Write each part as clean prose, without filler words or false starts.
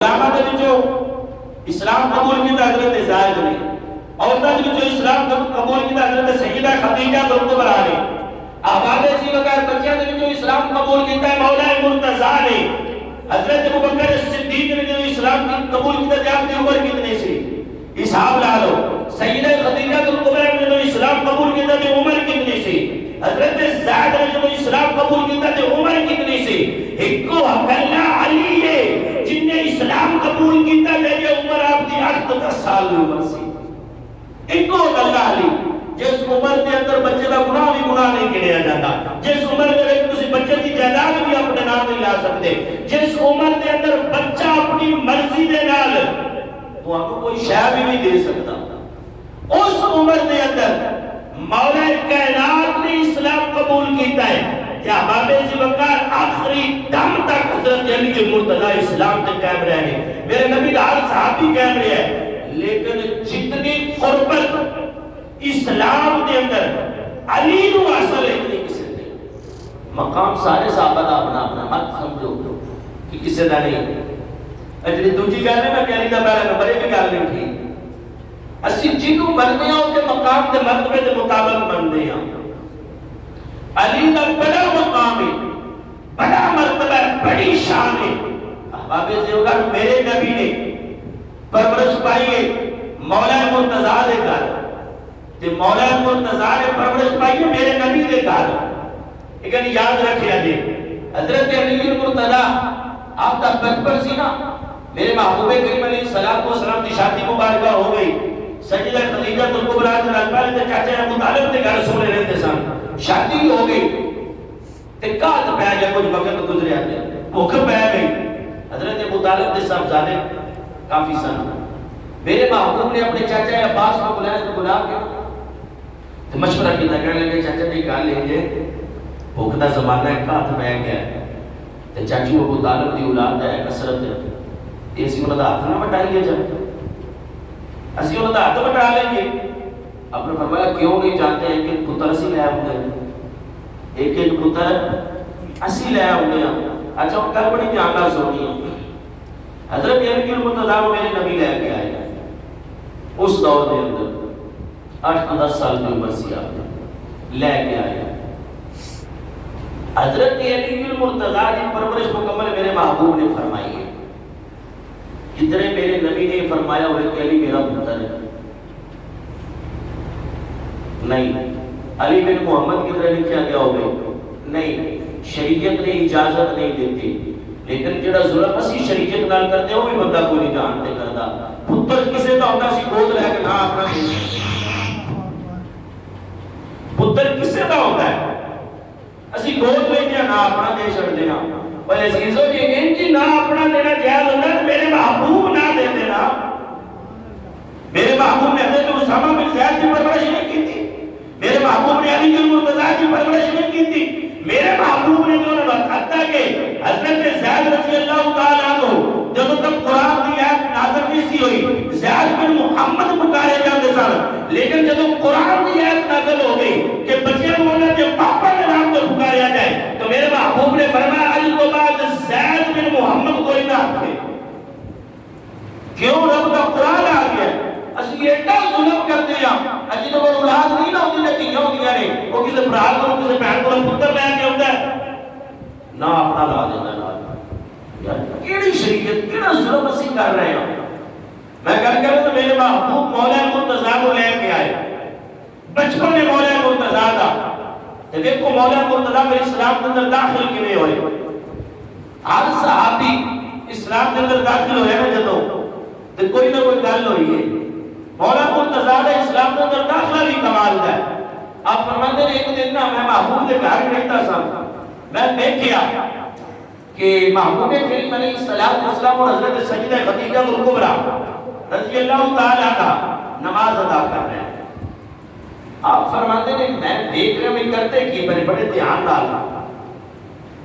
اسلام قبول کیتا حضرت زائد نے، عورتوں نے اسلام قبول کیتا حضرت سیدہ خدیجہ کبریٰ نے، احباب سی وغیرہ بچیاں نے اسلام قبول کیتا ہے مولا مرتضیٰ نے، حضرت ابوبکر صدیق نے جو اسلام قبول کیتا ہے آپ کی عمر کتنے سے حساب لا لو، سیدہ خدیجہ کبریٰ نے جو اسلام قبول کیتا ہے عمر کتنے سے، حضرت زائد نے جو اسلام قبول کیتا ہے عمر کتنے سے، ایک کو حقلہ علی ہے جن نے اسلام قبول کیتا ہے یہ عمر آپ کی 8-10 سال میں عمر سی، ایک کو حقلہ علی جس عمر کے اندر بچے کا گناہ بھی گناہ نہیں گنیا جاتا، جس عمر میں کسی بچے کی جائیداد بھی اپنے نام نہیں لا سکتے، جس عمر کے اندر بچہ اپنی مرضی دے نال تو آپ کو کوئی شے بھی نہیں دے سکتا، اس عمر کے اندر مولا کائنات نے اسلام قبول کیتا ہے کہ احباب ذوالفقار آخری دم تک حضرت علی کے مرتضیٰ اسلام سے قائم رہے، میرے نبی کا ہر صحابی قائم رہے، لیکن جتنی قربت اسلام کے اندر علی نو حاصل ہے اتنی کسی نے مقام سارے صحابہ دا اپنا اپنا مت سمجھو کہ کسی دا نہیں، اجلی دوجی گل ہے میں کہہ رہی تھا پہلا نمبر ایک گل نہیں تھی، اسی جنوں مننے ہیں ان کے مقام کے مرتبے کے مطابق مننے ہیں، علی کا بڑا مقام ہے، بڑا مرتبہ ہے، بڑی شان ہے، احباب ذوالفقار میرے نبی نے پرورش پائی ہے مولا مرتضیٰ دے گھر، تے مولا مرتضیٰ نے پرورش پائی ہے میرے نبی دے گھر، لیکن یاد رکھیا جی حضرت علی مرتضیٰ آپ کا بچپن سی نا، میرے محبوب کریم علیہ السلام کی شادی مبارکہ ہو گئی، سیدہ خدیجہ کبریٰ کے چاچا ابو طالب کے گھر سونے رہتے سن، شادی ہو گئی تے کات پہ گیا کچھ وقت گزرے آتے بھوک پہ گئی، حضرت ابو طالب کے صاحبزادے کافی سن، میرے محبوب نے اپنے چاچا عباس کو بلایا تو بلا کے تو مشورہ کیتا کہنے لگے چاچا جی کہا لیں گے بھوک دا زمانہ ہے کات پہ گیا تے چاچی ابو طالب دی اولاد ہے کثرت ہے اسی انہوں دا ہاتھ نہ بٹائیے جائے، اسی انہوں دا ہاتھ بٹا لیں گے، آپ نے فرمایا کیوں نہیں جانتے ہیں کہ پتر اسی لے آؤں گے، ایک ایک پتر اسی لے آؤں گے، اچھا وہ کل بڑی جاننا سونی ہے، حضرت علی مرتضیٰ کو میرے نبی لے کے آئے اس دور کے اندر 8-10 سال کی عمر سی آپ لے کے آئے، حضرت علی مرتضیٰ کی پرورش مکمل میرے محبوب نے فرمائی ہے، جتنے میرے نبی نے فرمایا ہوئے کہ علی میرا پتر ہے نہیں، علی بن محمد کی طرح لکھا گیا ہوگا نہیں، شریعت نے اجازت نہیں دیتی، لیکن جڑا ظلم اسی شریعت نال کرتے ہو بھی بندہ کوئی نہیں جانتے کرتا، پتر کسے دا ہوتا سی گود لے کے نہ اپنا پتر کسے دا ہوتا ہے اسی گود لے کے نہ اپنا دے چھڑ دینا، پر عزیزو جی ان کی نہ اپنا دینا جائز ہوتا ہے، میرے محبوب نہ دے دینا، میرے محبوب نے حضرت اسامہ بن زید کی پرورش نہیں کی تھی، میرے محبوب نے علی مرتضیٰ کی پرورش نہیں کی تھی، میرے محبوب نے جو حتیٰ کہ حضرت زید رضی اللہ تعالیٰ عنہ جب تک قرآن کی آیت نازل نہیں سی ہوئی زید بن محمد پکارے جاتے سن، لیکن جب قرآن کی آیت نازل ہو گئی کہ بچے کو بولنا کہ پاپا کے نام تو پکاریا جائے تو میرے محبوب نے فرمایا علی کو بعد زید بن محمد کوئی نہ آتے، کیوں رب کا قرآن آ گیا اسی ایٹا ظلم کرتے ہیں، اجی تو وہ اولاد نہیں نہ ہوتی نتیجہ ہوتیاں نے، وہ کسی برال کو کسی بہن کو پتر لے کے ہوتا ہے نہ اپنا لا دیتا ہے، کیڑی شریعت کیڑا ظلم اسی کر رہے ہیں، میں کہہ رہا تو میرے محبوب مولا مرتضیٰ کو لے کے آئے، بچپن میں مولا مرتضیٰ تھا، تو دیکھو مولا مرتضیٰ میں اسلام کے اندر داخل کیویں ہوئے، ہر صحابی اسلام کے اندر داخل ہوئے نا جدوں تو کوئی نہ کوئی گل ہوئی ہے، مولا مرتضیٰ نے اسلام کے اندر داخلہ بھی کمال ہے، آپ فرماتے ہیں ایک دن میں محبوب کے گھر رہتا سا، میں دیکھیا کہ محبوب کریم علیہ السلام اور حضرت سیدہ خدیجہ کبریٰ رضی اللہ تعالیٰ عنہا نماز ادا کر رہے ہیں، آپ فرماتے ہیں میں دیکھ رہے میں کرتے کی بڑے دھیان ڈالا،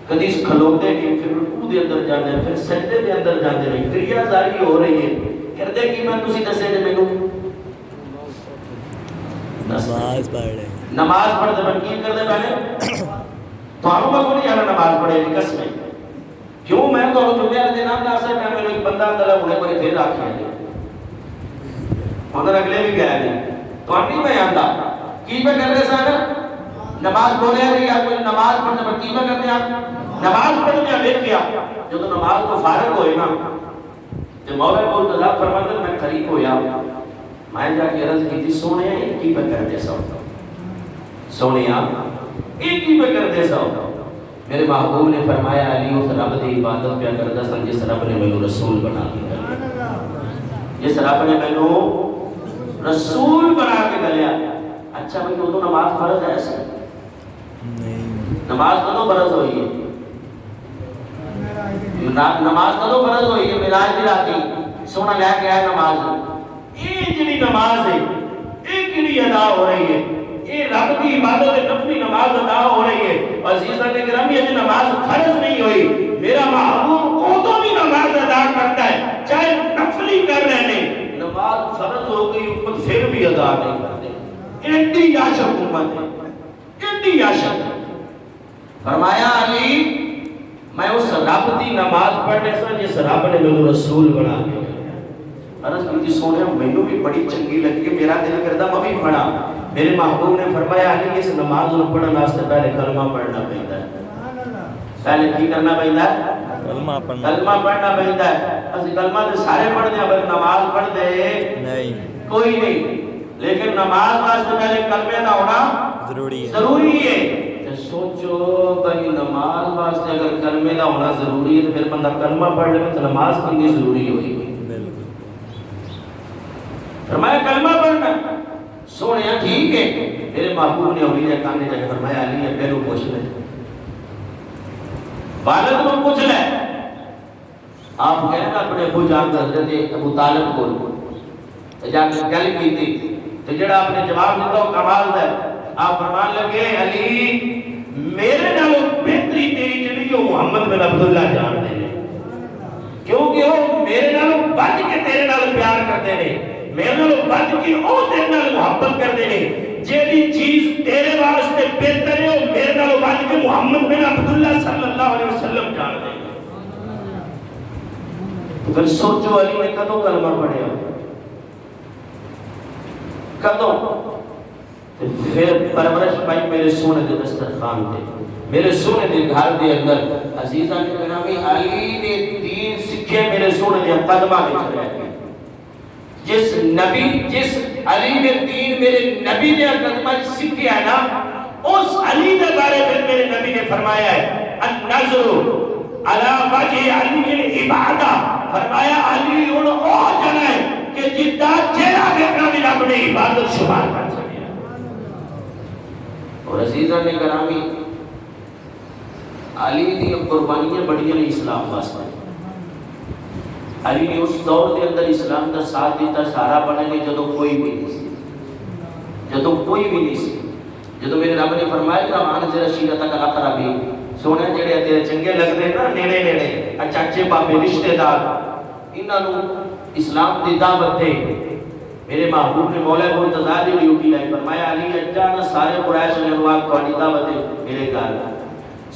کدی کھلوتے کی پھر رکوع دے اندر جاندے پھر سجدے دے اندر جاندے رہے، کریا جاری ہو رہی ہے، کردے کی میں تسی دسے دے مینوں نماز پڑھ رہے نماز پڑھ دے بن کی کر دے پہلے تو آپ کو نہیں جانا نماز پڑھے قسم کیوں میں تو جمعے والے دن نہ سے میں میرے ایک بندہ اندر ہونے پر پھر رکھیا جی اندر اگلے بھی گئے نہیں تو نہیں میں آندا کی میں کرتے سن نماز بولے رہی آپ کوئی نماز پڑھنے پر کی میں کرتے آپ نماز پڑھنے دیکھ لیا جو تو نماز کو فارغ ہوئے نا کہ مولا کو تذا فرماتے میں قریب ہویا میں جا کے عرض کی تھی سونے ایک کی میں کرتے سو سونے ایک کی میں کرتے سو میرے محبوب نے فرمایا علی اس رب دی عبادت پہ کردا سن جس رب نے مینوں رسول بنا دیا جس رب نے مینوں رسول بنا کے گلیا اچھا بھائی تو نماز فرض ہے ایسا نماز کدوں فرض ہوئی ہے نماز کدوں فرض ہوئی ہے معراج دی رات سونا لے کے آیا نماز یہ جڑی نماز ہے یہ کیڑی ادا ہو رہی ہے یہ رب کی عبادت نفلی نماز ادا ہو رہی ہے عزیزان گرامی یہ نماز فرض نہیں ہوئی میرا محبوب اودوں بھی نماز ادا کرتا ہے چاہے نفلی کر رہے ہیں نماز فرض ہو گئی اوپر پھر بھی ادا نہیں کرتے ایڈی عاشق امت ہے ایڈی عاشق فرمایا علی میں اس رب دی نماز پڑھنے سے جس رب نے مینوں رسول بنا کے عرض کی سونے مینوں بھی بڑی چنگی لگی کہ میرا دل کردا میں بھی پڑھا میرے محبوب نے فرمایا علی اس نماز کو پڑھنے واسطے پہلے کلمہ پڑھنا پڑتا ہے پہلے کی کرنا پڑتا ہے کلمہ پڑھنا پڑتا ہے اس کلمہ تے سارے پڑھتے ہیں پر نماز پڑھتے نہیں کوئی نہیں لیکن نماز واسطے پہلے کلمے کا ہونا ضروری ہے سوچو بھائی نماز واسطے اگر کلمے کا ہونا ضروری ہے تو پھر بندہ کلمہ پڑھ لے تو نماز کتنی ضروری ہوئی فرمایا کلمہ پڑھنا سونے ٹھیک ہے میرے محبوب نے اولی نے کہا نے فرمایا علی نے پہلو پوچھ لے والد کو پوچھ لے آپ کہنا اپنے ابو جان کا حضرت ابو طالب کو جا کے گل کی تھی تو جڑا آپ نے جواب دیتا وہ کمال ہے آپ فرمان لگے علی میرے نالوں بہتری تیری جڑی وہ محمد بن عبداللہ جان دے کیونکہ وہ میرے نالوں بچ کے تیرے نال پیار کرتے ہیں میرے نالوں بچ کے وہ تیرے نال محبت کرتے ہیں جیڑی چیز تیرے واسطے بہتر ہے وہ میرے نالوں بچ کے محمد بن عبداللہ صلی اللہ علیہ وسلم جان دے تو پھر سوچو علی نے کدوں کلمہ پڑھیا کدوں پھر پرورش پائی میرے سونے دے دسترخوان تے میرے سونے دے گھر دے اندر عزیزان کے گرامی علی نے دین سکھے میرے سونے دے قدمہ میں رہ گئے جس علی نے دین میرے نبی نے قدمہ سکھے ہے نا اس علی نے بارے پھر میرے نبی نے فرمایا ہے النظر علی وجہ علی العبادہ فرمایا علی ان او جنا ہے کہ جدہ چہرہ دیکھنا بھی رب نے عبادت شمار کر سکے اور عزیزان نے گرامی علی دی قربانیاں بڑیاں نے اسلام واسطے علی نے اس دور کے اندر اسلام کا ساتھ دیتا سارا بنے گے جدو کوئی بھی نہیں سی جدو میرے رب نے فرمایا کہ آن سے رشیدہ تک اقربی سونے جڑے تیرے چنگے لگتے نا نیڑے چاچے بابے رشتہ دار انہوں اسلام دی دعوت دے میرے محبوب نے مولا مرتضیٰ دی ڈیوٹی لائی فرمایا علی اجانا سارے قریش نے انواق کو دعوت دے میرے گھر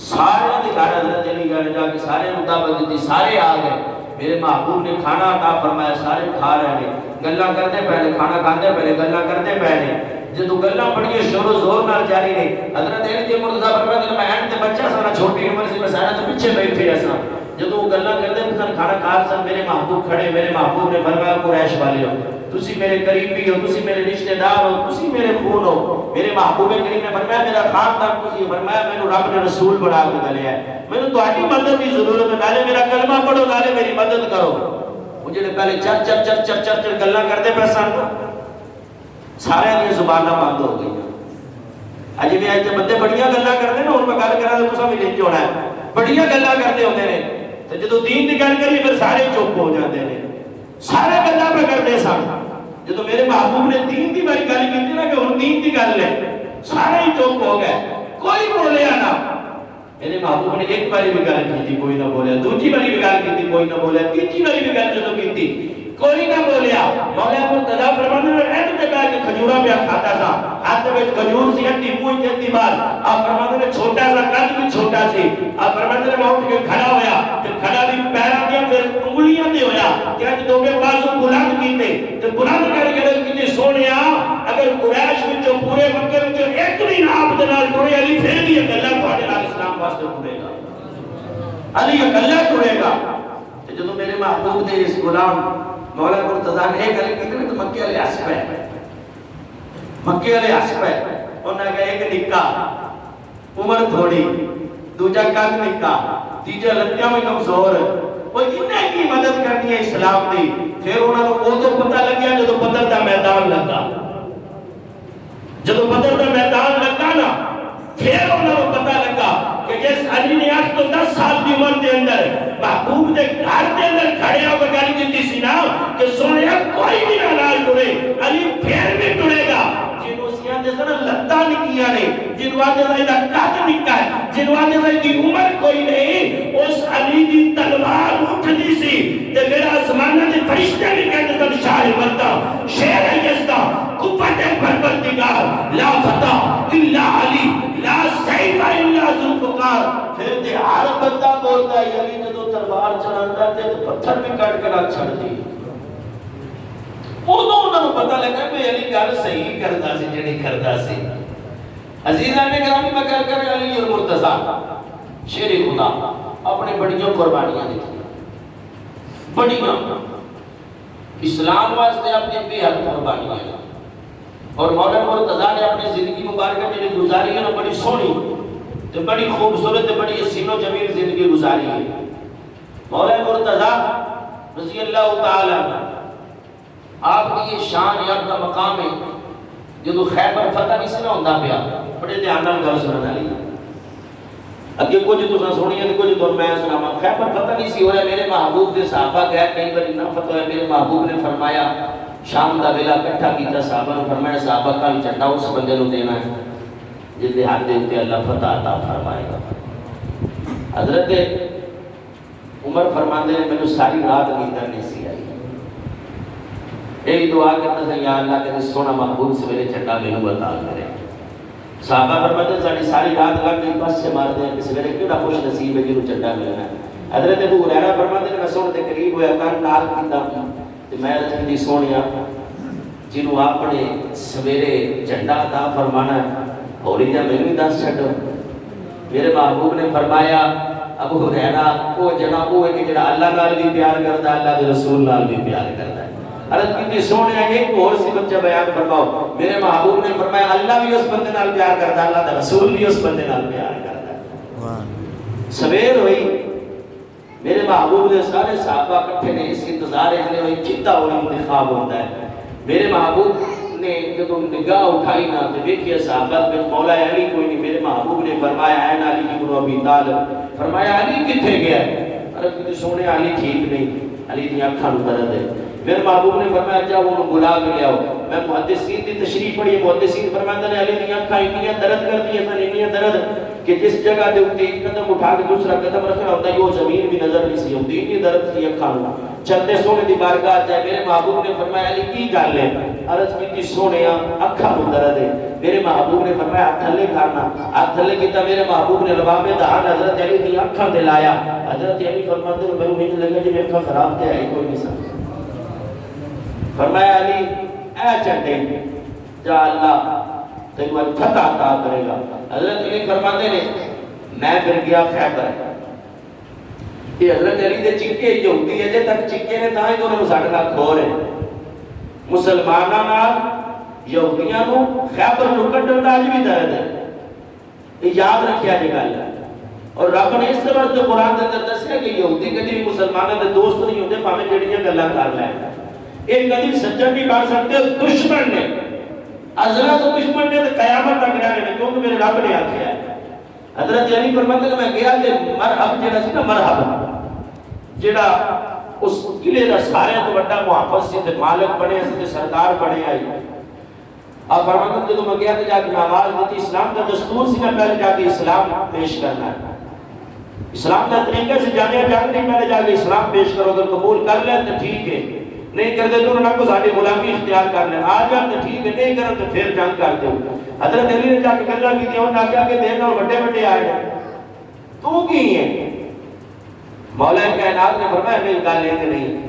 سارے نے گھر حضرت علی گھر جا کے سارے نے دعوت دی سارے آ گئے میرے محبوب نے کھانا عطا فرمایا سارے کھا رہے ہیں گلاں کرتے پہلے کھانا کھاتے پہلے گلاں کرتے پہلے جدو گلاں بڑی شور و زور نال جاری نے حضرت علی مرتضیٰ فرمایا میں اینڈ تے بچہ سارا چھوٹی عمر سے میں سارا تو پیچھے بیٹھے ایسا جدو گلاں کرتے سن کھانا کھا سن میرے محبوب کھڑے میرے محبوب نے فرمایا قریش والے ہو تسی میرے قریبی ہو تسی میرے رشتہ دار ہو تسی میرے خون ہو میرے محبوب کریم نے فرمایا میرا خاندان تسی فرمایا مینوں رب نے رسول بنا کے گلیا ہے مینوں تہاڈی مدد کی ضرورت ہے نالے میرا کلمہ پڑھو نالے میری مدد کرو وہ جڑے پہلے چر گلاں کرتے پے سن سارے دی زباناں بند ہو گئی اج بھی اج بندے بڑیاں گلاں کرتے نا ہن میں گل کراں تے تساں بھی لکھ ہونا ہے بڑیاں گلاں کرتے ہوندے نے تے جدوں دین دی گل کری پھر سارے چپ ہو جاندے نے سارے گلاں پہ کرتے سن جدوں میرے محبوب نے دین دی باری گل کیتی نا کہ ہن دین دی گل ہے سارے ہی چپ ہو گئے کوئی بولیا نہ میرے محبوب نے ایک باری بھی گل کیتی کوئی نہ بولیا دوسری باری بھی گل کیتی کوئی نہ بولیا تیسری باری بھی گل جدوں کیتی کوئی نہ بولیا مولا مرتضیٰ فرمانے نے اینڈ تے بیٹھ کے کھجورا پہ کھاتا تھا ہاتھ میں کھجور سی ہٹی منہ تے بال آپ فرماتے ہیں چھوٹا سا قد بھی چھوٹا سی آپ فرماتے ہیں اٹھ کے کھڑا ہویا تے کھڑا بھی پیراں دیا پھر انگلیاں تے ہویا کہ دو کے بازو بلند کیتے تے بلند کر کے کتے سونیا اگر قریش وچ پورے مکے وچ ایک بھی آپ دے نال ٹرے علی پھر بھی اکلا تواڈے نال اسلام واسطے ٹرے گا علی اکلا ٹرے گا تے جدوں میرے محبوب دے اس غلام مولا مرتضیٰ نے ایک علی کہتے تو مکے والے ہس پے مکے والے ہس پے انہاں نے کہا ایک نکا عمر تھوڑی دوجا قد نکا تیجا لتیاں میں کمزور وہ انہیں کی مدد کرنی ہے اسلام دی پھر انہوں نے وہ تو پتہ لگیا جدو بدر دا میدان لگا جدو بدر دا میدان لگا نا پھر انہوں نے پتہ لگا کہ جس علی نے 8 تو 10 سال دی عمر دے اندر محبوب دے گھر دے اندر کھڑے ہو کے گل کیتی سی نا کہ سونیا کوئی بھی نہ لال ٹرے علی پھر بھی ٹرے گا جنوں سیاں دے سن لتاں نکیاں نے جنوں دے سن دا قد نکا ہے جنوں دے سن دی عمر کوئی نہیں اس علی دی تلوار اٹھدی سی تے میرا آسماناں دے فرشتے بھی کہندے سن شاہ بندہ شیر یزدہ قوت پروردگار لا فتح الا علی لا سیف الا ذوالفقار پھر تے ہر بندہ بولدا ہے علی جدوں تلوار چلاوندا تے پتھر بھی کٹ کے رکھ چھڑدی اودوں انہاں نوں پتہ لگا کہ علی گل صحیح کردا سی جڑی کردا سی عزیزان نے گرامی میں کہہ کر علی اور مرتضیٰ شیر خدا اپنے بڑیوں قربانیاں دیتی بڑیاں اسلام واسطے اپنے بے حد قربانیاں اور مولا مرتضیٰ نے اپنی زندگی مبارکہ میں گزاری ہے بڑی سونی تو بڑی خوبصورت بڑی حسین و جمیل زندگی گزاری ہے مولا مرتضیٰ رضی اللہ تعالیٰ آپ کی یہ شان یا اپنا مقام ہے جدو خیبر فتح نہیں سے نہ ہوندہ پیا بڑے دھیانہ گل سننا لی اگے کچھ تو سا سونی ہے کچھ تو میں سناما خیبر فتح نہیں سی ہو رہا میرے محبوب دے صحابہ گئے کئی بار نہ فتح ہے میرے محبوب نے فرمایا شام دا ویلا کٹھا کیتا صحابہ نے فرمایا صحابہ کا جھنڈا اس بندے نو دینا ہے جس دے ہاتھ دے تے اللہ فتح عطا فرمائے گا حضرت عمر فرماندے نے مینوں ساری رات نیند نہیں سی آئی ایک دعا کرتا تھا یا اللہ کہ سونا محبوب سویرے جھنڈا مینوں عطا کرے صحابہ فرماتے ہیں ساری ساری رات لگ گئی بس سے مار دیں کہ سویرے کیڑا خوش نصیب ہے جنوں جھنڈا ملنا ہے حضرت ابو ہریرہ فرماتے ہیں میں سونے دے قریب ہویا کان نال کیتا تے میں رکھن دی سونیا جنوں اپنے سویرے جھنڈا عطا فرمانا ہے ہولی جا مینوں دس چھڈو میرے محبوب نے فرمایا ابو ہریرہ وہ جناب وہ ہے کہ جڑا اللہ نال بھی پیار کرتا ہے اللہ دے رسول نال بھی پیار کرتا ہے عرض کیتی سونے ایک اور سی بچہ بیان فرماؤ میرے محبوب نے فرمایا اللہ بھی اس بندے نال پیار کرتا ہے اللہ دا رسول بھی اس بندے نال پیار کرتا ہے سویر ہوئی میرے محبوب نے سارے صحابہ اکٹھے نے اس انتظار ہے ہوئی چتا ہوئی انتخاب ہوتا ہے میرے محبوب نے جب نگاہ اٹھائی نہ تو دیکھئے صحابہ میں مولا علی کوئی نہیں میرے محبوب نے فرمایا اے علی ابن ابی طالب فرمایا علی کتھے گیا ہے عرض کیتی سونے علی ٹھیک نہیں علی دی اکھاں نوں درد ہے میرے محبوب نے فرمایا جا وہ بلا کے لے آؤ میں محدثین کی تشریح پڑھی محدثین فرماتے ہیں علی نے آنکھاں اتنی درد کر دی ہیں اتنی درد کہ جس جگہ دے اوپر ایک قدم اٹھا کے دوسرا قدم رکھنا ہوتا ہے وہ زمین بھی نظر نہیں سی ہوتی اتنی درد تھی آنکھاں چلتے سونے دی بارگاہ جائے میرے محبوب نے فرمایا علی کی گل ہے عرض کی سونے آنکھاں نوں درد ہے میرے محبوب نے فرمایا ہاتھ تھلے کرنا ہاتھ تھلے کیتا میرے محبوب نے لباب دہان حضرت علی دی آنکھاں تے لایا حضرت علی فرماتے ہیں میں مجھے لگا جی میری آنکھاں خراب تے ہے کوئی نہیں سمجھ فرمایا علی اے چٹے جا اللہ تیمار فتح عطا کرے گا حضرت علی فرماتے ہیں میں پھر گیا خیبر یہ حضرت علی دے چکے یہودی ہے جے تک چکے نے تاں ہی تو انہوں ساڑھے لاکھ کھور ہے مسلمانہ نال یہودیاں نو خیبر نکٹ انداز بھی درد ہے یہ یاد رکھیا جے گل اور رب نے اس طرح جو قرآن دے اندر دسیا کہ یہودی کدی بھی مسلمانوں دے دوست نہیں ہوتے پاویں جڑیاں گلاں کر لیں ایک کدی سجن نہیں بن سکتے دشمن نے ازلا تو دشمن نے قیامت تک رہنے کیونکہ میرے رب نے آکھیا ہے حضرت علی فرماتے ہیں میں گیا کہ مرحب جڑا سی نا مرحب جڑا اس قلعے دا سارے تو بڑا محافظ سی تے مالک بنے سی تے سردار بنے آئی اب فرماتے ہیں جدوں میں گیا کہ جا کے نماز ہوتی اسلام کا دستور سی نا پہلے جا کے اسلام پیش کرنا ہے اسلام کا طریقہ سے جانے جانے نہیں پہلے جا کے اسلام پیش کرو اگر قبول کر لیں تو ٹھیک ہے نہیں کرتے تو انہوں نے ساری غلامی اختیار کر لیں، آ جان تو ٹھیک ہے، نہیں کرن تو پھر جنگ کر دو۔ حضرت علی نے جا کے گلا کی انہوں نے آگیا کہ دینا بڑے بڑے آئے تو کی ہے؟ مولا کائنات نے فرمایا میری گل یہ نہیں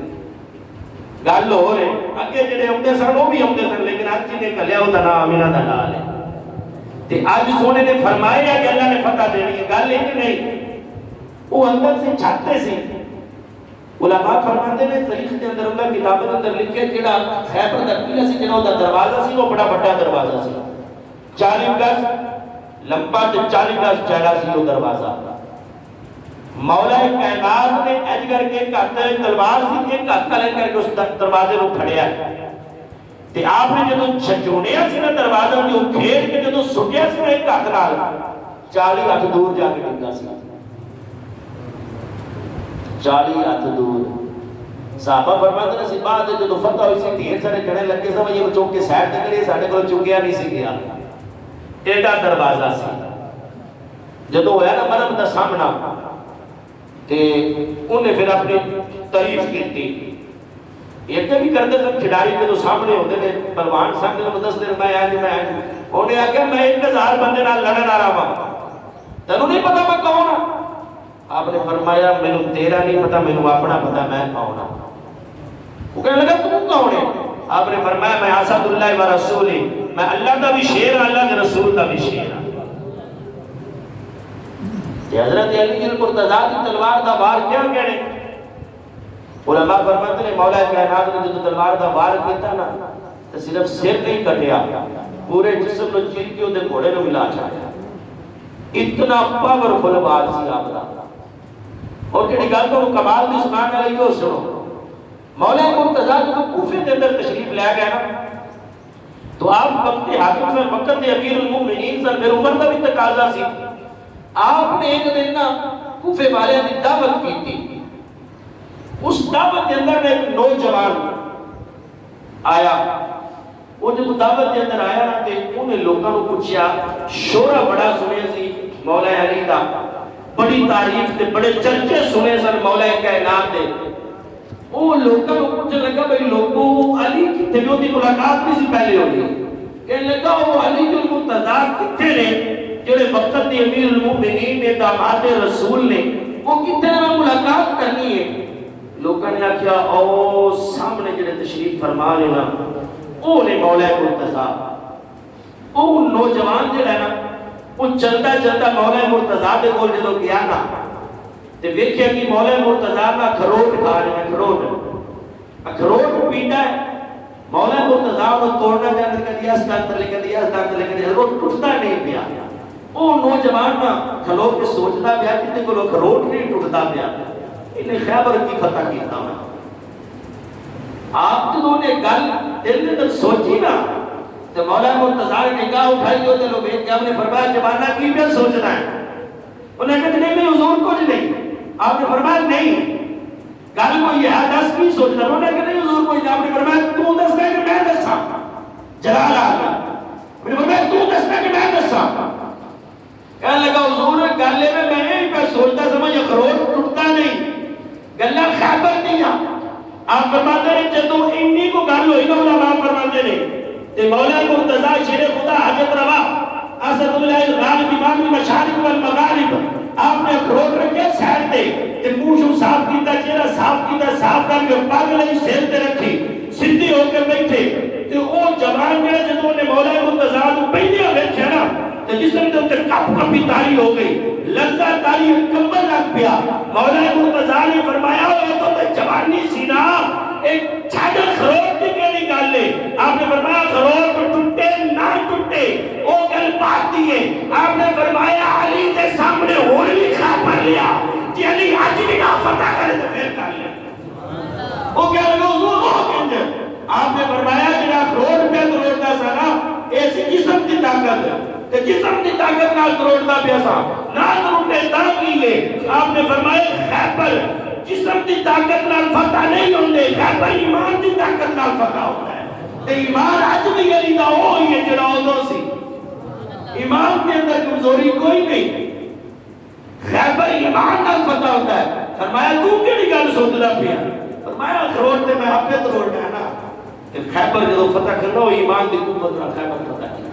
گل ہو رہے اگے جڑے آتے سن وہ بھی آتے سن، لیکن اج جی نے کلیا وہ نام آمینہ دا نال ہے تے اج سونے نے فرمایا کہ اللہ نے فتح دینی ہے، گل یہ نہیں وہ اندر سے چھاتے سے علماء فرماتے ہیں تاریخ کے اندر اللہ کتاب کے اندر لکھے جڑا خیبر دا قلعہ سی جنوں دا دروازہ سی وہ بڑا بڑا دروازہ سی 40 گز لمبا تے 40 گز چوڑا سی وہ دروازہ۔ مولا کائنات نے اج کر کے ہاتھ تلوار سی ایک ہاتھ لے کر کے اس دروازے کو کھڑیا تے آپ نے جدوں چھجونیا سی نا دروازہ جو کھیل کے جدوں سٹیا سی ایک ہاتھ نال 40 ہاتھ دور جا کے ڈگا سی، 40 ہاتھ دور۔ صحابہ فرماتے ہیں سی بعد جدوں فتح ہوئی سی ڈھیر سارے جنے لگے سمجھ یہ چوک کے سائڈ تے کرے ساڈے کول چکیا نہیں سی گیا، ایڈا دروازہ سی۔ جدوں ہویا نا مرم دا سامنا تے انہیں پھر اپنی تعریف کی ایک بھی کرتے سن کھلاڑی جو سامنے ہوتے ہیں پہلوان سامنے کو دس دن میں آج انہیں آگیا میں 1000 بندے نال لڑن آ رہا ہوں تینوں نہیں پتا میں کون ہوں؟ آپ نے فرمایا مینوں تیرا نہیں پتا مینوں اپنا پتا میں کون ہوں۔ وہ کہنے لگا تو کون ہے؟ آپ نے فرمایا میں اسد اللہ و رسول میں اللہ دا بھی شیر ہوں اللہ کے رسول دا بھی شیر ہوں۔ حضرت علی المرتضیٰ کی تلوار دا وار کیا کہنے؟ علماء فرماتے ہیں مولا کائنات نے جو تلوار دا وار کیتا نا تو صرف سر نہیں کٹیا پورے جسم نو چیر کے اودے گھوڑے نو ملا چھایا، اتنا پاورفل وار سی آپ دا۔ اور جڑی گل تو کمال دی سنان والی او سنو، مولا مرتضیٰ جو کوفے دے اندر تشریف لے گئے نا تو آپ وقت حاکم سے وقت دے امیر المومنین سر پھر عمر دا بھی تقاضا سی، آپ نے ایک دن نا کوفے والے نے دعوت کی تھی، اس دعوت کے اندر ایک نوجوان آیا، وہ جب دعوت کے اندر آیا نا تے انہیں لوگوں کو پوچھا شورا بڑا سنے سی مولا علی دا، بڑی تعریف تے بڑے چرچے سنے سن مولا کائنات دے، وہ لوگوں کو پوچھنے لگا بھئی لوگوں علی کی تھے دی ملاقات بھی سی پہلے ہوئی، کہنے لگا وہ علی المرتضیٰ کتنے نے جڑے وقت دی امیر المومنین نے داماد رسول نے وہ کتنے میں ملاقات کرنی ہے؟ لوگوں نے آکھیا او سامنے جڑے تشریف فرما رہے نا وہ نے مولا مرتضیٰ۔ وہ نوجوان جڑا نا وہ چلتا چلتا مولا مرتضیٰ دے کول جدوں گیا نا تے ویکھیا کہ مولا مرتضیٰ نا اخروٹ کھا رہے ہیں، اخروٹ پیتا ہے۔ مولا مرتضیٰ کو توڑنا چاہتے کدی اس طرح لے کدی اس طرح لے کدی اخروٹ ٹوٹتا نہیں پیا۔ وہ نوجوان نا کھلو کے سوچتا پیا کہ کو اخروٹ نہیں ٹوٹتا پیا، انہیں خیبر کی فتح کیتا میں۔ آپ جدوں نے گل دل میں تک سوچی نا تو مولا مرتضیٰ نے نگاہ اٹھائی جو دلو بیت کے آپ نے فرمایا جوانہ کی پہ سوچنا ہے؟ انہوں نے کہا نہیں حضور کچھ نہیں۔ آپ نے فرمایا نہیں گل کو یہ دس کی سوچنا، انہوں نے کہا نہیں حضور کچھ نہیں۔ آپ نے فرمایا تو دس کہ میں دسا، جلال آگا انہوں نے فرمایا تو دس کہ میں دسا۔ کہنے لگا حضور گلے میں یہی پہ سوچتا سمجھ اخروٹ ٹوٹتا نہیں، گلہ خیبر نہیں ہے۔ آپ فرماتے ہیں جدو انی کو گل ہوئی نا علماء فرماتے ہیں تے مولا مرتضیٰ شیر خدا حضرت روا اسد اللہ الغالب امام المشارق والمغارب آپ نے اخروٹ رکھے سائڈ تے تے منہ صاف کیتا، چہرہ صاف کیتا، صاف کر کے پگ لئی سر تے رکھی، سیدھی ہو کے بیٹھے تے او جوان جڑا جدوں نے مولا مرتضیٰ کو پہلے ویکھیا نا تے جسم دے اوپر کپ کپی تاری ہو گئی، لذت تاری کمبل لگ پیا۔ مولا مرتضیٰ نے فرمایا یہ تو جوانی سی نا ایک چھاڑا خروٹ کی کہنی گل لے۔ آپ نے فرمایا خروٹ ٹوٹے نہ ٹوٹے وہ گل بات دیئے۔ آپ نے فرمایا علی کے سامنے ہوئی بھی خواب پر لیا کہ علی آج بھی نہ فتح کرے تو پھر کر لیا۔ وہ کہہ لگا حضور وہ کہنے آپ نے فرمایا جنہا خروٹ پہ کروڑتا سا نا ایسی جسم کی طاقت ہے کہ جسم کی طاقت نہ کروڑتا پیسا نہ کروڑتے تا کیلے۔ آپ نے فرمایا خیبر جسم کی طاقت نال فتح نہیں ہوندے، خیبر ایمان کی طاقت نال فتح ہوتا ہے۔ تے ایمان آج بھی علی دا ہوئی ہے جڑا ادھر سی، ایمان کے اندر کمزوری کوئی نہیں، خیبر ایمان نال فتح ہوتا ہے۔ فرمایا تو کیڑی گل سوچدا پیا؟ فرمایا کروڑ تے میں آپ پہ کروڑ ہے نا. خیبر جدو فتح کرنا وہ ایمان دی قوت نال خیبر فتح کی.